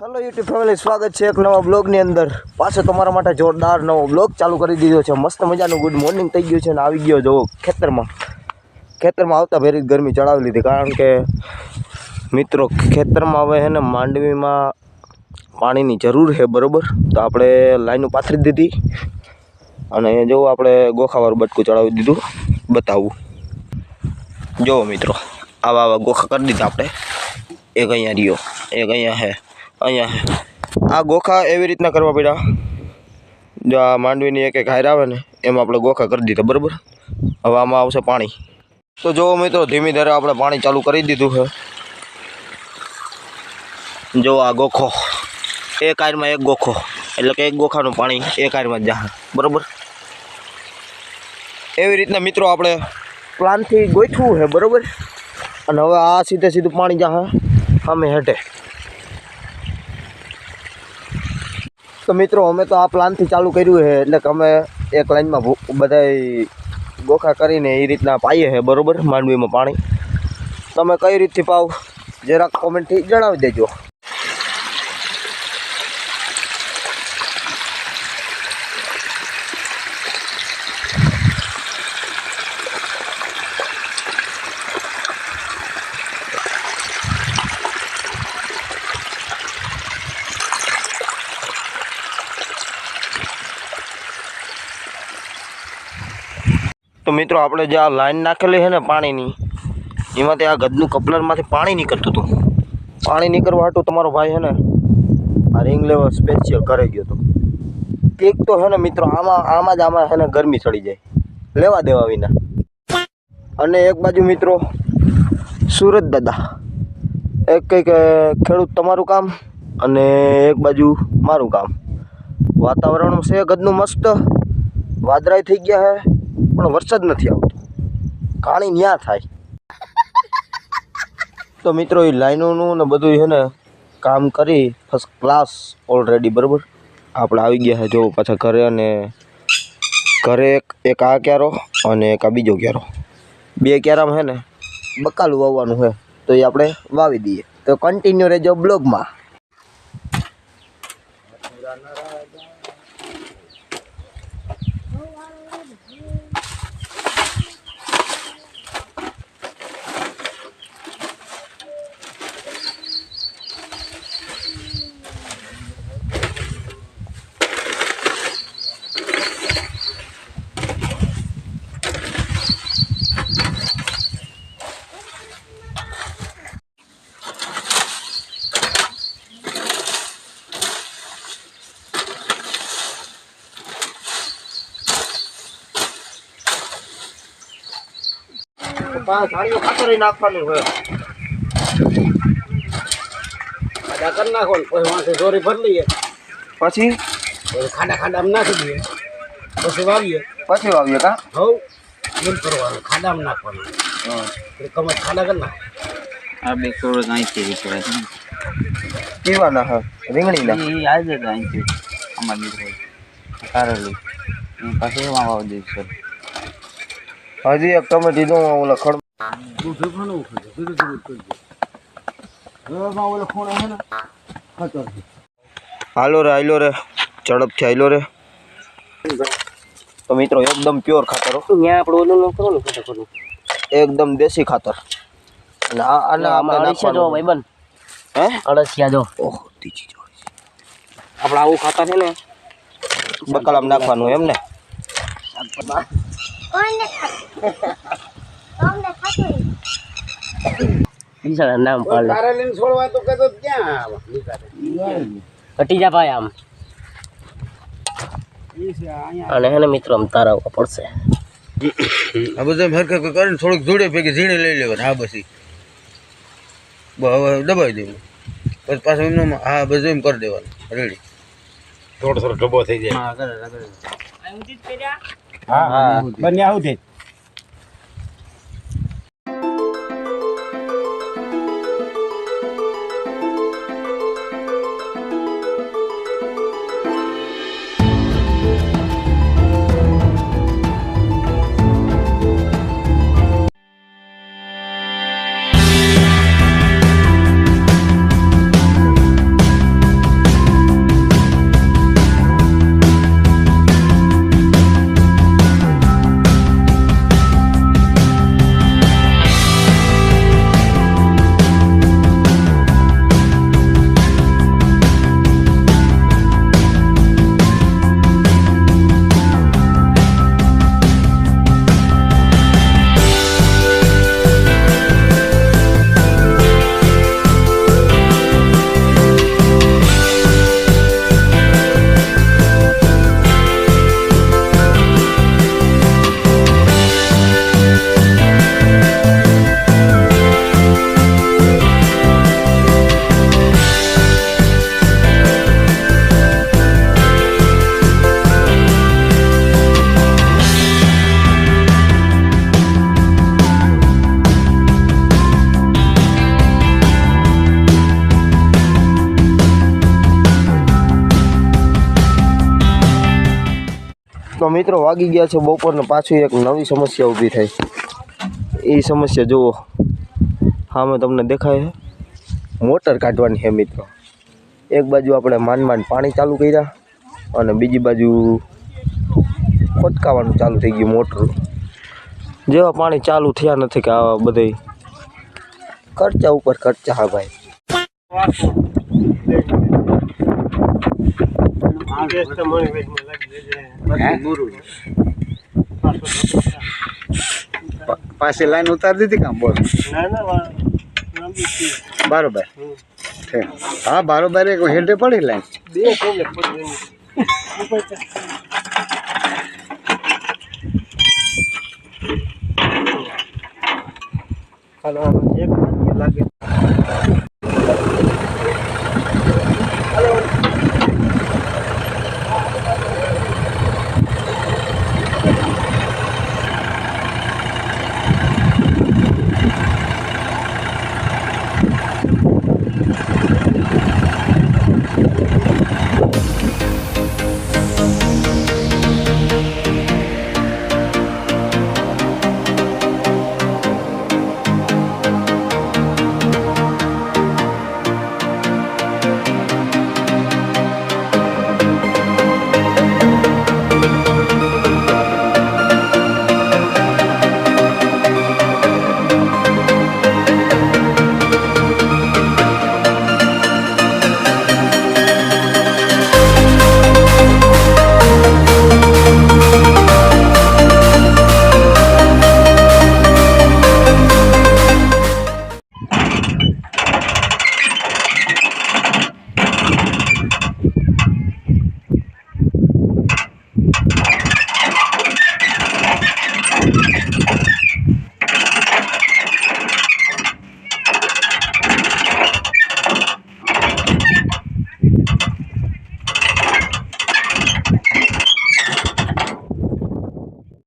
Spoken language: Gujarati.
હેલો યુટ્યુબ ફેમિલી, સ્વાગત છે એક નવા બ્લોગની અંદર. પાછો તમારા માટે જોરદાર નવો બ્લોગ ચાલુ કરી દીધો છે. મસ્ત મજાનું ગુડ મોર્નિંગ થઈ ગયું છે અને આવી ગયો જો ખેતરમાં આવતા ભેરી ગરમી ચડાવી લીધી. કારણ કે મિત્રો ખેતરમાં હવે છે ને માંડવીમાં પાણીની જરૂર છે, બરાબર. તો આપણે લાઈનો પાથરી દીધી અને જો આપણે ગોખાવાળું બટકું ચડાવી દીધું. બતાવું જો મિત્રો, આવા ગોખા કરી દીધા આપણે. એક અહીંયા રહ્યો, એક અહીંયા છે, અહીંયા છે. આ ગોખા એવી રીતના કરવા પડ્યા. જો આ માંડવીની એક એક હાર આવે ને એમાં આપણે ગોખા કરી દીધા, બરાબર. હવે આમાં આવશે પાણી. તો જો મિત્રો, ધીમી ધારે આપણે પાણી ચાલુ કરી દીધું છે. જો આ ગોખો, એક હારમાં એક ગોખો, એટલે કે એક ગોખાનું પાણી એક હારમાં જ જાય, બરાબર. એવી રીતના મિત્રો આપણે પ્લાનથી ગોઠવું છે, બરાબર. અને હવે આ સીધું પાણી જાય અમે હેઠે. તો મિત્રો અમે તો આ પ્લાનથી ચાલુ કર્યું છે, એટલે કે અમે એક લાઈનમાં બધાય ગોખા કરીને એ રીતના પાઈએ છે, બરાબર. માંડવીમાં પાણી તમે કઈ રીતથી પાવ જરાક કોમેન્ટથી જણાવી દેજો. તો મિત્રો આપણે જે આ લાઈન નાખેલી છે ને પાણીની, એમાંથી આ ગદનું કપલરમાંથી પાણી નીકળતું હતું. પાણી નીકળવા હાટું તમારો ભાઈ છે ને આ રિંગ લેવા સ્પેશિયલ કરી ગયો હતો. એક તો છે ને મિત્રો આમાં છે ને ગરમી ચડી જાય લેવા દેવા વિના. અને એક બાજુ મિત્રો સુરત દાદા, એક કંઈક ખેડૂત તમારું કામ અને એક બાજુ મારું કામ. વાતાવરણ છે ગદનું મસ્ત, વાદળાઈ થઈ ગયા છે પણ વરસાદ નથી આવતો. કાણી ન્યા થાય. તો મિત્રો એ લાઈનોનું ને બધું છે ને કામ કરી ફર્સ્ટ ક્લાસ ઓલરેડી, બરાબર. આપણે આવી ગયા છે જો પાછા ઘરે. અને ઘરે એક આ ક્યારો અને એક આ બીજો ક્યારો, બે ક્યારામાં છે ને બકાલું વાવવાનું છે, તો એ આપણે વાવી દઈએ. તો કન્ટિન્યુ રહેજો બ્લોગમાં. ઝાડીઓ ખાતર નાખવાનું હોય, ખાડા કરી નાખો પછી વાંચે દોરી ભરી લઈએ, પછી ખાડામાં નાખી દઈએ, પછી વાવીએ કા હવ એમ કરવાનું. ખાડામાં નાખવાનું, કમર ખાડા કરી નાખો. આ બે થોડો અહીંથી વિચારે પીવાના હા રીંગણીના આજે તો અહીંથી અમારે નીકળે કારેલી પાછી એમાં વાવી દઈશું. હજી એક ટમેટી દો ઓલા ખડ હાલો રે ઝડપથી હાલો રે. તો મિત્રો એકદમ પ્યોર ખાતર, આપણે ઓલું કરો ને એકદમ દેશી ખાતર. અને આને આપણે નાખવાનું ભાઈબંધ હે અળસિયા જો. ઓહ તીજી જો આપણે આવું ખાતર છે ને બકાલામાં નાખવાનું એમ ને. નામ છોડવા તો કદો ક્યાં ઘટી જા ભાઈ આમ. અને હે ને મિત્રો આમ તારાવવા પડશે. આ બધા હરકત કરીને થોડુંક જોડે ભેગી ઝીણે લઈ લેવાનું. હા બસ હવે દબાવી દેવું, પછી પાછું એમનું હા બધું એમ કરી દેવાનું રેડી. થોડો ડબ્બો થઈ જાય. હા બંને આવું થઈ. તો મિત્રો વાગી ગયા છે બપોરને, પાછું એક નવી સમસ્યા ઊભી થઈ. એ સમસ્યા જુઓ, હા મેં તમને દેખાય છે, મોટર કાઢવાની છે મિત્રો. એક બાજુ આપણે માંડ પાણી ચાલુ કર્યા અને બીજી બાજુ ખોટકાવાનું ચાલુ થઈ ગયું મોટર. જેવા પાણી ચાલુ થયા નથી કે આવા બધા ખર્ચા ઉપર ખર્ચા. હા ભાઈ, પાછી લાઈન ઉતારી દીધી કામ બોલ. બરોબર હા બરોબર. એક હેડે પડી લાઈન. લાગે